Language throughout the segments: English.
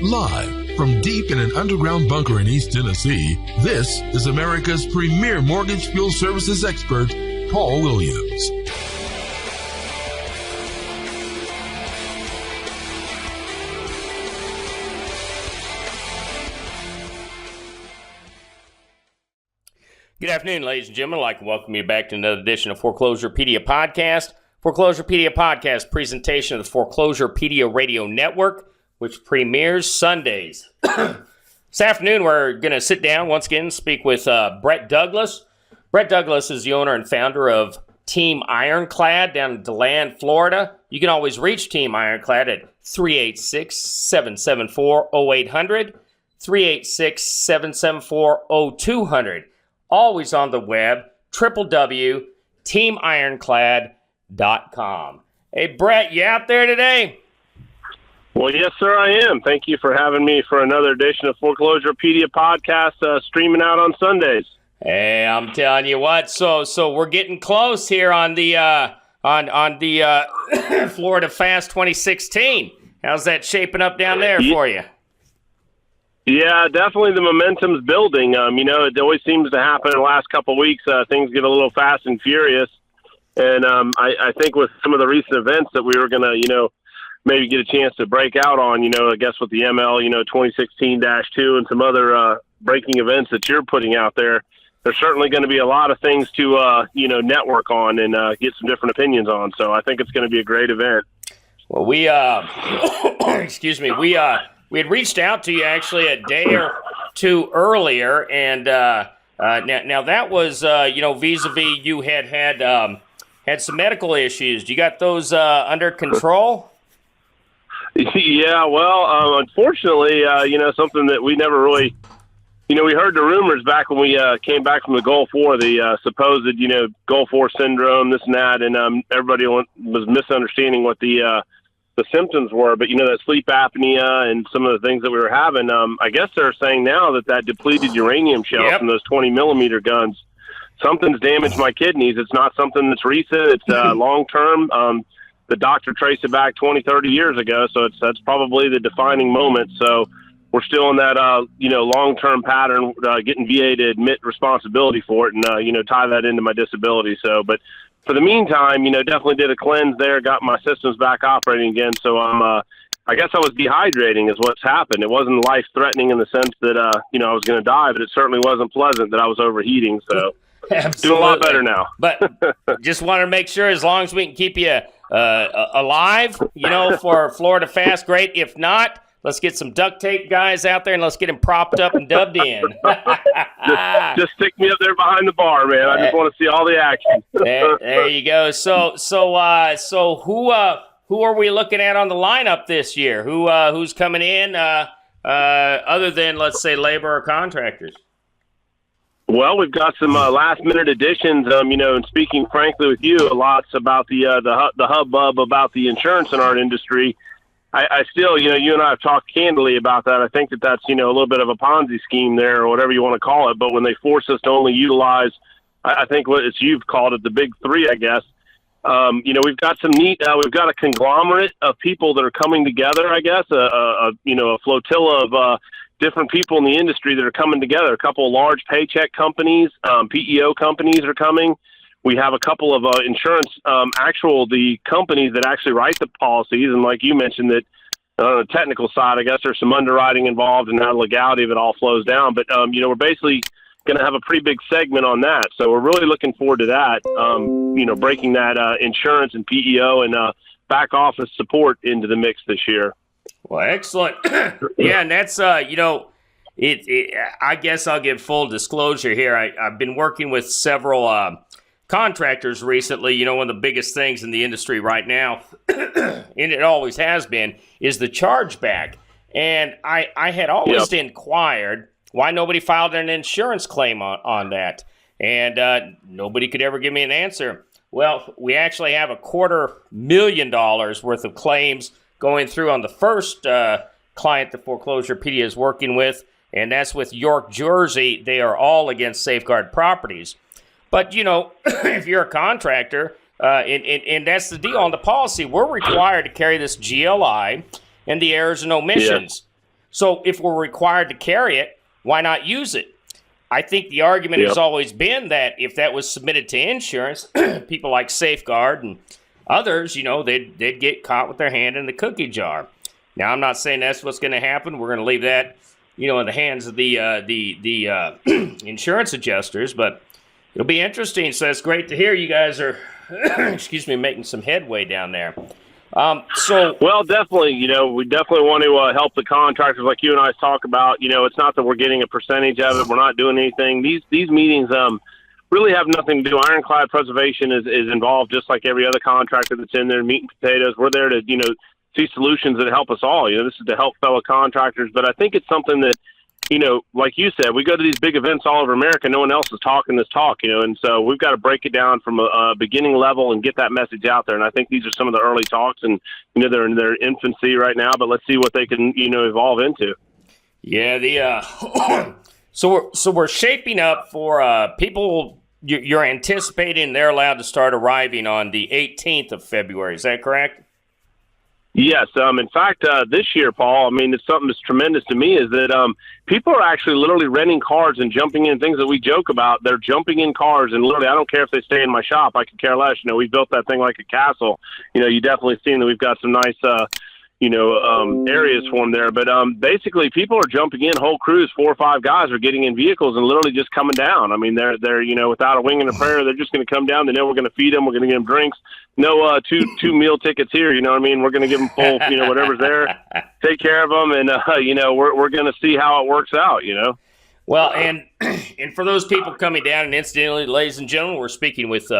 Live from deep in an underground bunker in East Tennessee, this is America's premier mortgage fuel services expert, Paul Williams. Good afternoon, ladies and gentlemen. I'd like to welcome you back to another edition of Foreclosurepedia Podcast. Foreclosurepedia Podcast, presentation of the Foreclosurepedia Radio Network, which premieres Sundays. This afternoon, we're going to sit down once again and speak with Brett Douglas. Brett Douglas is the owner and founder of Team Ironclad down in DeLand, Florida. You can always reach Team Ironclad at 386-774-0800, 386-774-0200. Always on the web, www.teamironclad.com. Hey, Brett, you out there today? Well, yes, sir, I am. Thank you for having me for another edition of Foreclosurepedia Podcast, streaming out on Sundays. Hey, I'm telling you what. So we're getting close here on the Florida Fast 2016. How's that shaping up down there for you? Yeah, definitely the momentum's building. It always seems to happen in the last couple of weeks. Things get a little fast and furious. And I think with some of the recent events that we were going to, maybe get a chance to break out on, I guess with the ML, 2016-2 and some other breaking events that you're putting out there, there's certainly going to be a lot of things to, network on and get some different opinions on. So I think it's going to be a great event. Well, we had reached out to you actually a day or two earlier, and now that was, vis-a-vis you had some medical issues. You got those under control? Yeah, well, unfortunately, something that we never really, we heard the rumors back when we came back from the Gulf War, the supposed, Gulf War syndrome, this and that, and everybody was misunderstanding what the symptoms were. But, that sleep apnea and some of the things that we were having, I guess they're saying now that depleted uranium shell from those 20-millimeter guns, something's damaged my kidneys. It's not something that's recent. It's long-term. The doctor traced it back 20, 30 years ago, so that's probably the defining moment. So we're still in that, long-term pattern, getting VA to admit responsibility for it and, tie that into my disability. So, but for the meantime, definitely did a cleanse there, got my systems back operating again. So I guess I was dehydrating is what's happened. It wasn't life-threatening in the sense that, I was going to die, but it certainly wasn't pleasant that I was overheating. So Absolutely. Doing a lot better now. But just want to make sure as long as we can keep you alive, for Florida Fast, great. If not, let's get some duct tape guys out there and let's get them propped up and dubbed in. just stick me up there behind the bar, man. I just want to see all the action. there you go. So who are we looking at on the lineup this year? Who's coming in other than, let's say, labor or contractors? Well, we've got some last-minute additions, and speaking frankly with you, lots about the hubbub about the insurance in our industry. I still, you and I have talked candidly about that. I think that's, a little bit of a Ponzi scheme there or whatever you want to call it. But when they force us to only utilize, I think you've called it the big three, I guess. We've got some neat, we've got a conglomerate of people that are coming together, I guess, a flotilla of different people in the industry that are coming together. A couple of large paycheck companies, PEO companies are coming. We have a couple of insurance, the companies that actually write the policies. And like you mentioned, that on the technical side, I guess there's some underwriting involved and how the legality of it all flows down. But, we're basically going to have a pretty big segment on that. So we're really looking forward to that, breaking that insurance and PEO and back office support into the mix this year. Well, excellent. Yeah, and that's, I guess I'll give full disclosure here. I've been working with several contractors recently. One of the biggest things in the industry right now, and it always has been, is the chargeback. And I had always inquired why nobody filed an insurance claim on that. And nobody could ever give me an answer. Well, we actually have $250,000 worth of claims going through on the first client the Foreclosurepedia is working with, and that's with York, Jersey. They are all against Safeguard Properties. But, if you're a contractor, and that's the deal on the policy, we're required to carry this GLI and the errors and omissions. So if we're required to carry it, why not use it? I think the argument has always been that if that was submitted to insurance, people like Safeguard and others, you know, they'd get caught with their hand in the cookie jar. Now, I'm not saying that's what's going to happen. We're going to leave that, you know, in the hands of the insurance adjusters, but it'll be interesting. So it's great to hear you guys are, making some headway down there. Well, definitely, you know, we definitely want to help the contractors like you and I talk about. You know, it's not that we're getting a percentage of it. We're not doing anything. These meetings really have nothing to do. Ironclad Preservation is involved just like every other contractor that's in there, meat and potatoes. We're there to, you know, see solutions that help us all. You know, this is to help fellow contractors. But I think it's something that, you know, like you said, we go to these big events all over America. No one else is talking this talk, you know, and so we've got to break it down from a beginning level and get that message out there. And I think these are some of the early talks, and, you know, they're in their infancy right now, but let's see what they can, you know, evolve into. Yeah, so we're shaping up for people. You're anticipating they're allowed to start arriving on the 18th of February. Is that correct? Yes. In fact, this year, Paul, I mean, it's something that's tremendous to me is that people are actually literally renting cars and jumping in, things that we joke about. They're jumping in cars, and literally, I don't care if they stay in my shop. I could care less. You know, we built that thing like a castle. You know, you definitely seen that we've got some nice, areas for them there. But basically, people are jumping in. Whole crews, 4 or 5 guys are getting in vehicles and literally just coming down. I mean, they're you know, without a wing and a prayer, they're just going to come down. They know we're going to feed them. We're going to get them drinks. No two meal tickets here. You know what I mean? We're going to give them full, you know, whatever's there. Take care of them, and you know, we're going to see how it works out. You know. Well, and for those people coming down, and incidentally, ladies and gentlemen, we're speaking with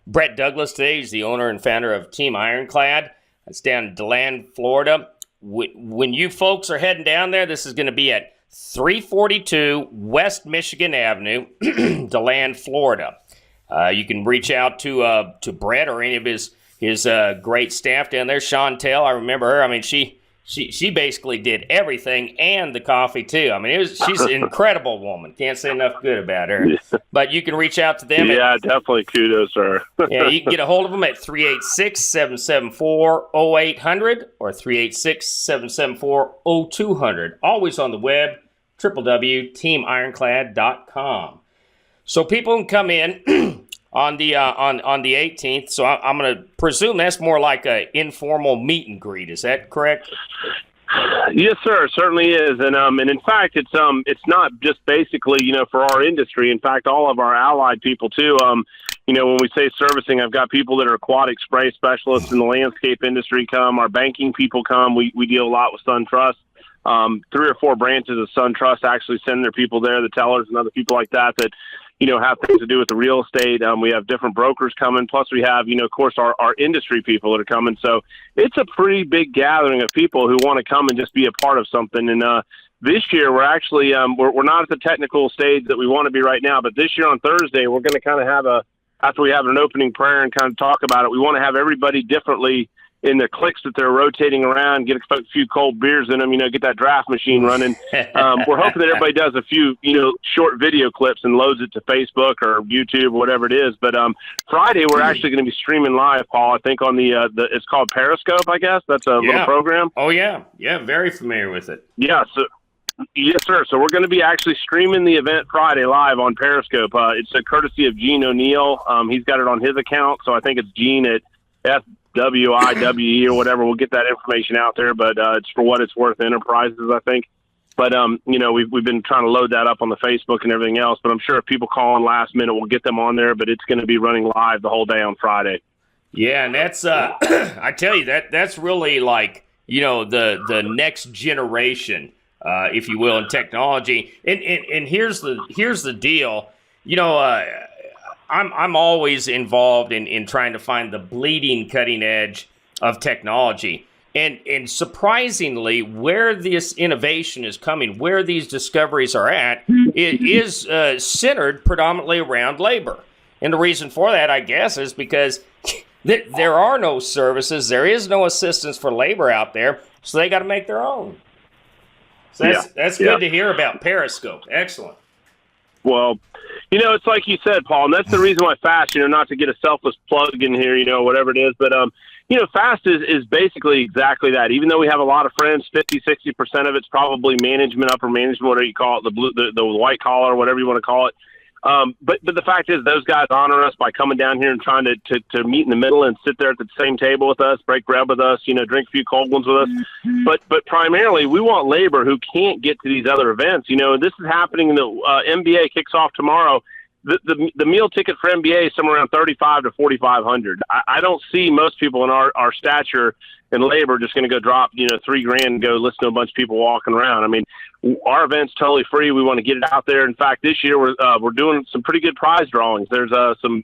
Brett Douglas today. He's the owner and founder of Team Ironclad. It's down in DeLand, Florida. When you folks are heading down there, this is going to be at 342 West Michigan Avenue, DeLand, Florida. You can reach out to Brett or any of his great staff down there. Chantel, I remember her. I mean, she basically did everything and the coffee too. I mean, she's an incredible woman. Can't say enough good about her. But you can reach out to them. Yeah, definitely kudos to her. Yeah, you can get a hold of them at 386-774-0800 or 386-774-0200. Always on the web, www.teamironclad.com. So people can come in on the 18th. So I'm going to presume that's more like an informal meet and greet. Is that correct? Yes, sir. It certainly is. And in fact, it's not just basically, you know, for our industry. In fact, all of our allied people too. You know, when we say servicing, I've got people that are aquatic spray specialists in the landscape industry come. Our banking people come. We deal a lot with SunTrust. 3 or 4 branches of SunTrust actually send their people there, the tellers and other people like that, you know, have things to do with the real estate. We have different brokers coming. Plus we have, you know, of course, our industry people that are coming. So it's a pretty big gathering of people who want to come and just be a part of something. And this year we're actually, we're not at the technical stage that we want to be right now, but this year on Thursday, we're going to kind of have after we have an opening prayer and kind of talk about it, we want to have everybody differently in the clicks that they're rotating around, get a few cold beers in them, you know, get that draft machine running. We're hoping that everybody does a few, you know, short video clips and loads it to Facebook or YouTube or whatever it is. But Friday, we're actually going to be streaming live, Paul, I think on the it's called Periscope, I guess. That's a little program. Oh, yeah. Yeah, very familiar with it. Yeah, so yes, sir. So we're going to be actually streaming the event Friday live on Periscope. It's a courtesy of Gene O'Neill. He's got it on his account, so I think it's Gene at FWIWE or whatever. We'll get that information out there, but it's for what it's worth, Enterprises, I think. But, you know, we've been trying to load that up on the Facebook and everything else, but I'm sure if people call in last minute, we'll get them on there, but it's going to be running live the whole day on Friday. Yeah, and that's, I tell you, that's really like, you know, the next generation, if you will, in technology. And here's the deal, you know, I'm always involved in trying to find the bleeding cutting edge of technology. And surprisingly, where this innovation is coming, where these discoveries are at, it is centered predominantly around labor. And the reason for that, I guess, is because there are no services, there is no assistance for labor out there, so they got to make their own. So that's good to hear about Periscope. Excellent. Well, you know, it's like you said, Paul, and that's the reason why FAST, you know, not to get a selfless plug in here, you know, whatever it is, but, fast is basically exactly that. Even though we have a lot of friends, 50-60% of it's probably management, upper management, whatever you call it, the white collar, whatever you want to call it. But the fact is, those guys honor us by coming down here and trying to meet in the middle and sit there at the same table with us, break bread with us, drink a few cold ones with us. But primarily, we want labor who can't get to these other events. This is happening. The NBA kicks off tomorrow. The meal ticket for NBA is somewhere around $3,500 to $4,500. I don't see most people in our stature and labor just going to go drop $3,000 and go listen to a bunch of people walking around. I mean, our event's totally free. We want to get it out there. In fact, this year we're doing some pretty good prize drawings. There's some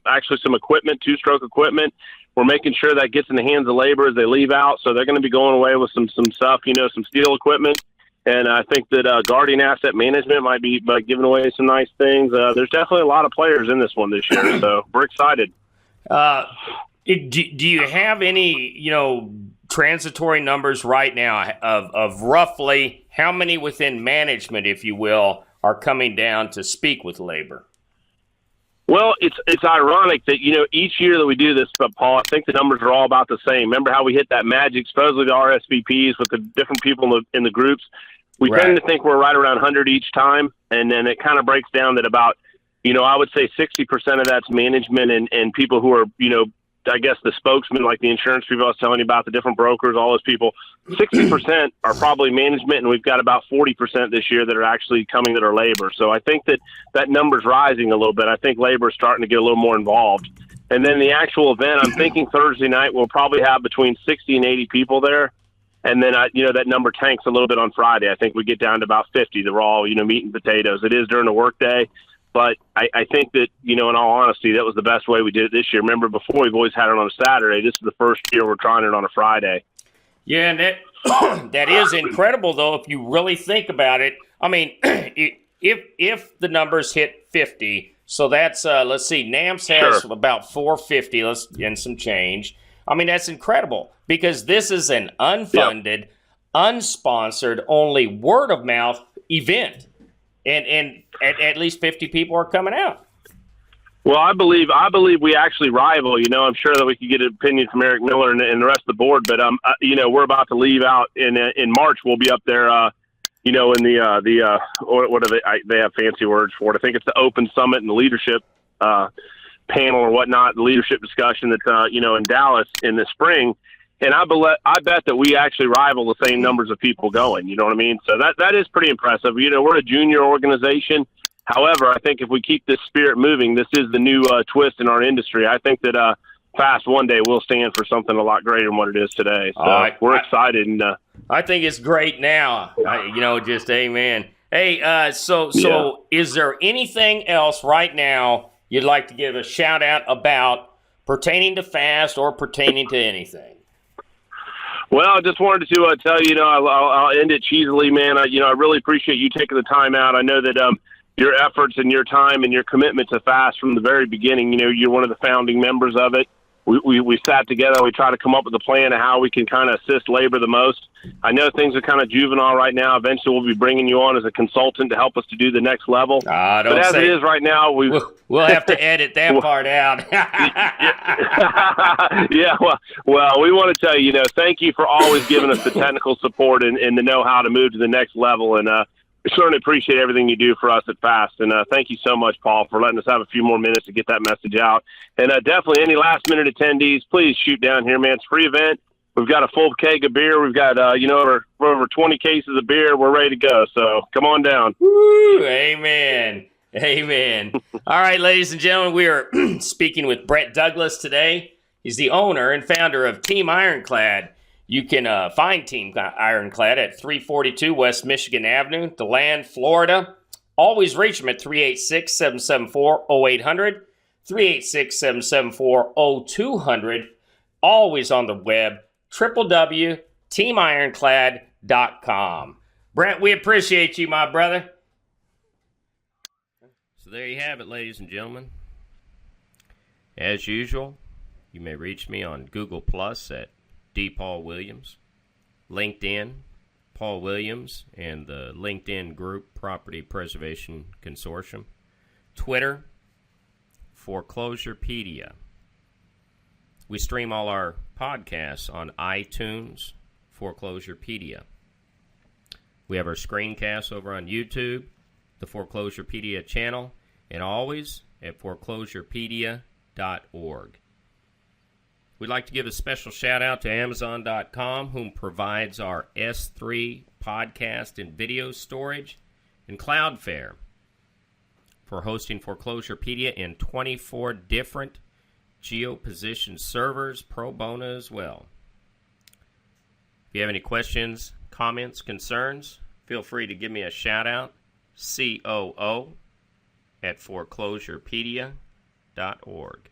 equipment, two-stroke equipment. We're making sure that gets in the hands of labor as they leave out. So they're going to be going away with some stuff, some steel equipment. And I think that Guardian Asset Management might be giving away some nice things. There's definitely a lot of players in this one this year, so we're excited. Do you have any, transitory numbers right now of roughly how many within management, if you will, are coming down to speak with labor? Well, it's ironic that, each year that we do this, but Paul, I think the numbers are all about the same. Remember how we hit that magic, supposedly the RSVPs with the different people in the groups? We Right. tend to think we're right around 100 each time, and then it kind of breaks down that about, I would say 60% of that's management and people who are, I guess the spokesman, like the insurance people I was telling you about, the different brokers, all those people. 60% are probably management, and we've got about 40% this year that are actually coming that are labor. So I think that number's rising a little bit. I think labor is starting to get a little more involved. And then the actual event, I'm thinking Thursday night we'll probably have between 60 and 80 people there. And then, that number tanks a little bit on Friday. I think we get down to about 50. They're all, meat and potatoes. It is during the workday. But I think that, in all honesty, that was the best way we did it this year. Remember, before we've always had it on a Saturday. This is the first year we're trying it on a Friday. Yeah, and that is incredible, though, if you really think about it. I mean, if the numbers hit 50, so that's, let's see, NAMS has about 450 and some change. I mean, that's incredible because this is an unfunded, unsponsored, only word-of-mouth event. And at least 50 people are coming out. Well, I believe we actually rival. I'm sure that we could get an opinion from Eric Miller and the rest of the board. But we're about to leave out in March. We'll be up there. In the what are they have fancy words for it. I think it's the Open Summit and the leadership panel or whatnot. The leadership discussion that's in Dallas in the spring. And I bet that we actually rival the same numbers of people going. You know what I mean? So that is pretty impressive. We're a junior organization. However, I think if we keep this spirit moving, this is the new twist in our industry. I think that fast one day will stand for something a lot greater than what it is today. So we're excited. And I think it's great now. Just amen. Hey, so is there anything else right now you'd like to give a shout out about pertaining to fast or pertaining to anything? Well, I just wanted to tell you, I'll end it cheesily, man. I really appreciate you taking the time out. I know that your efforts and your time and your commitment to fast from the very beginning, you're one of the founding members of it. We sat together. We tried to come up with a plan of how we can kind of assist labor the most. I know things are kind of juvenile right now. Eventually, we'll be bringing you on as a consultant to help us to do the next level. But as it is right now, we'll have to edit that part out. Yeah, well, we want to tell you, thank you for always giving us the technical support and the know-how to move to the next level. And we certainly appreciate everything you do for us at FAST. And thank you so much, Paul, for letting us have a few more minutes to get that message out. And definitely any last-minute attendees, please shoot down here, man. It's a free event. We've got a full keg of beer. We've got, over 20 cases of beer. We're ready to go. So come on down. Woo, amen. Amen. All right, ladies and gentlemen, we are speaking with Brett Douglas today. He's the owner and founder of Team Ironclad. You can find Team Ironclad at 342 West Michigan Avenue, DeLand, Florida. Always reach them at 386-774-0800, 386-774-0200. Always on the web, www.teamironclad.com. Brent, we appreciate you, my brother. So there you have it, ladies and gentlemen. As usual, you may reach me on Google Plus at D. Paul Williams, LinkedIn, Paul Williams, and the LinkedIn group Property Preservation Consortium, Twitter, Foreclosurepedia. We stream all our podcasts on iTunes, Foreclosurepedia. We have our screencasts over on YouTube, the Foreclosurepedia channel, and always at foreclosurepedia.org. We'd like to give a special shout out to Amazon.com, whom provides our S3 podcast and video storage, and Cloudflare for hosting Foreclosurepedia in 24 different geo-positioned servers, pro bono as well. If you have any questions, comments, concerns, feel free to give me a shout out, COO at foreclosurepedia.org.